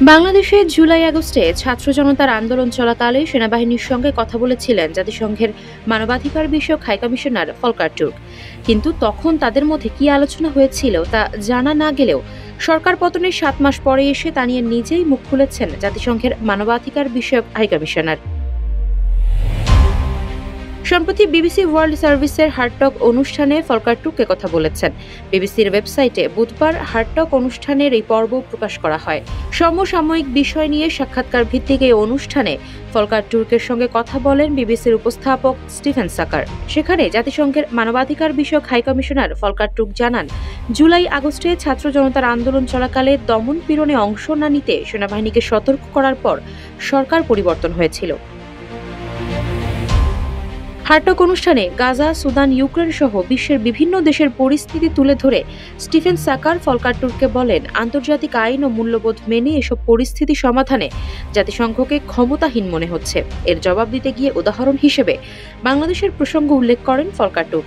বাংলাদেশে জুলাই-আগস্টে ছাত্র জনতার আন্দোলন চলাকালে সেনাবাহিনীর সঙ্গে কথা বলেছিলেন জাতিসংঘের মানবাধিকার বিষয়ক হাইকমিশনার ফলকার তুর্ক। কিন্তু তখন তাদের মধ্যে কি আলোচনা হয়েছিল তা জানা না গেলেও সরকার পতনের ৭ মাস পরে এসে তা নিয়ে নিজেই মুখ খুলেছেন জাতিসংঘের মানবাধিকার বিষয়ক হাইকমিশনার। সম্প্রতি বিবিসি ওয়ার্ল্ড সার্ভিসের হার্টটক অনুষ্ঠানে ফলকার তুর্ক কথা বলেছেন। বিবিসির ওয়েবসাইটে বুধবার হার্টটক অনুষ্ঠানের এই পর্ব প্রকাশ করা হয়। সমসাময়িক বিষয় নিয়ে সাক্ষাৎকার ভিত্তিক এই অনুষ্ঠানে ফলকার তুর্কের সঙ্গে কথা বলেন বিবিসির উপস্থাপক স্টিফেন সাকার। সেখানে জাতিসংঘের মানবাধিকার বিষয়ক হাইকমিশনার ফলকার তুর্ক জানান, জুলাই-আগস্টে ছাত্র জনতার আন্দোলন চলাকালে দমন পীড়নে অংশ না নিতে সেনাবাহিনীকে সতর্ক করার পর সরকার পরিবর্তন হয়েছিল। হার্টক অনুষ্ঠানে গাজা, সুদান, ইউক্রেন সহ বিশ্বের বিভিন্ন দেশের পরিস্থিতি তুলে ধরে স্টিফেন সাকার ফলকার তুর্ককে বলেন, আন্তর্জাতিক আইন ও মূল্যবোধ মেনে এসব পরিস্থিতি সমাধানে জাতিসংঘকে ক্ষমতাহীন মনে হচ্ছে। এর জবাব দিতে গিয়ে উদাহরণ হিসেবে বাংলাদেশের প্রসঙ্গ উল্লেখ করেন ফলকার তুর্ক।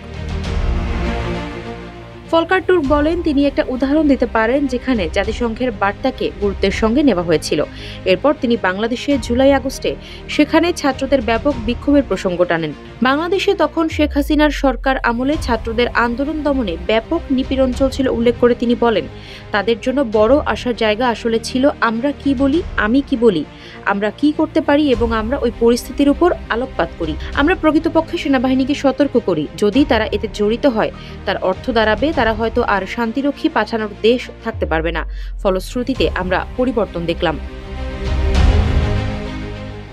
ফলকার তুর্ক বলেন, তিনি একটা উদাহরণ দিতে পারেন যেখানে জাতিসংঘের বার্তাকে গুরুত্বের সঙ্গে নেওয়া হয়েছিল। এরপর তিনি বাংলাদেশে জুলাই-আগস্টে সেখানে ছাত্রদের ব্যাপক বিক্ষোভের প্রসঙ্গ টানেন। বাংলাদেশে তখন শেখ হাসিনার সরকার আমলে ছাত্রদের আন্দোলন দমনে ব্যাপক নিপীড়ন চলছিল উল্লেখ করে তিনি বলেন, তাদের জন্য বড় আশার জায়গা আসলে ছিল আমরা কি বলি, আমি কি বলি, আমরা কি করতে পারি এবং আমরা ওই পরিস্থিতির উপর আলোকপাত করি। আমরা প্রকৃতপক্ষে সেনাবাহিনীকে সতর্ক করি, যদি তারা এতে জড়িত হয় তার অর্থ দাঁড়াবে তারা হয়তো আর শান্তিরক্ষী পাঠানোর দেশ থাকতে পারবে না। ফলশ্রুতিতে আমরা পরিবর্তন দেখলাম।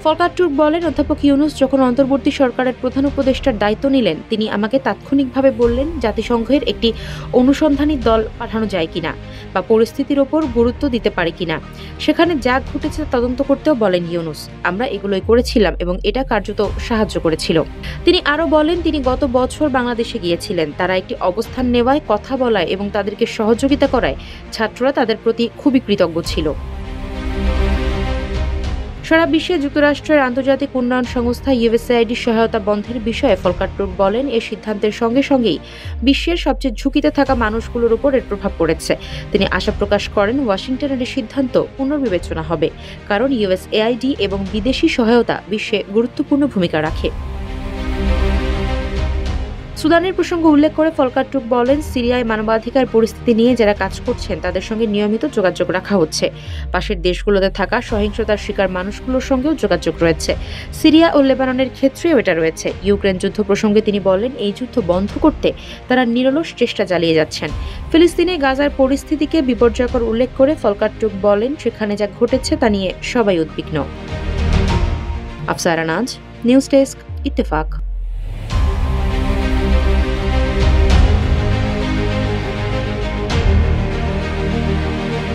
ফলকার তুর্ক বলেন, অধ্যাপক ইউনূস যখন অন্তর্বর্তী সরকারের প্রধান উপদেষ্টার দায়িত্ব নিলেন, তিনি আমাকে তাৎক্ষণিকভাবে বললেন জাতিসংঘের একটি অনুসন্ধানী দল পাঠানো যায় কিনা বা পরিস্থিতির ওপর গুরুত্ব দিতে পারে কিনা। সেখানে যা ঘটেছে তদন্ত করতেও বলেন ইউনূস। আমরা এগুলোই করেছিলাম এবং এটা কার্যত সাহায্য করেছিল। তিনি আরও বলেন, তিনি গত বছর বাংলাদেশে গিয়েছিলেন। তারা একটি অবস্থান নেওয়ায়, কথা বলায় এবং তাদেরকে সহযোগিতা করায় ছাত্ররা তাদের প্রতি খুবই কৃতজ্ঞ ছিল। সারা বিশ্বে যুক্তরাষ্ট্রের আন্তর্জাতিক উন্নয়ন সংস্থা ইউএসএআইডির সহায়তা বন্ধের বিষয়ে ফলকার তুর্ক বলেন, এই সিদ্ধান্তের সঙ্গে সঙ্গেই বিশ্বের সবচেয়ে ঝুঁকিতে থাকা মানুষগুলোর উপর এর প্রভাব পড়েছে। তিনি আশা প্রকাশ করেন, ওয়াশিংটনের এই সিদ্ধান্ত পুনর্বিবেচনা হবে, কারণ ইউএসএআইডি এবং বিদেশি সহায়তা বিশ্বে গুরুত্বপূর্ণ ভূমিকা রাখে। সুদানের প্রসঙ্গ উল্লেখ করে ফলকার তুর্ক বলেন, সিরিয়ায় মানবাধিকার পরিস্থিতি নিয়ে যারা কাজ করছেন তাদের সঙ্গে নিয়মিত যোগাযোগ রাখা হচ্ছে। পাশের দেশগুলোতে থাকা সহিংসতার শিকার মানুষগুলোর সঙ্গেও যোগাযোগ রয়েছে। সিরিয়া ও লেবাননের ক্ষেত্রেও এটা রয়েছে। ইউক্রেন যুদ্ধ প্রসঙ্গে তিনি বলেন, এই যুদ্ধ বন্ধ করতে তারা নিরলস চেষ্টা চালিয়ে যাচ্ছেন। ফিলিস্তিনে গাজার পরিস্থিতিকে বিপর্যয়কর উল্লেখ করে ফলকার তুর্ক বলেন, সেখানে যা ঘটেছে তা নিয়ে সবাই উদ্বিগ্ন। আফসারা নাজ, নিউজ ডেস্ক, ইত্তেফাক।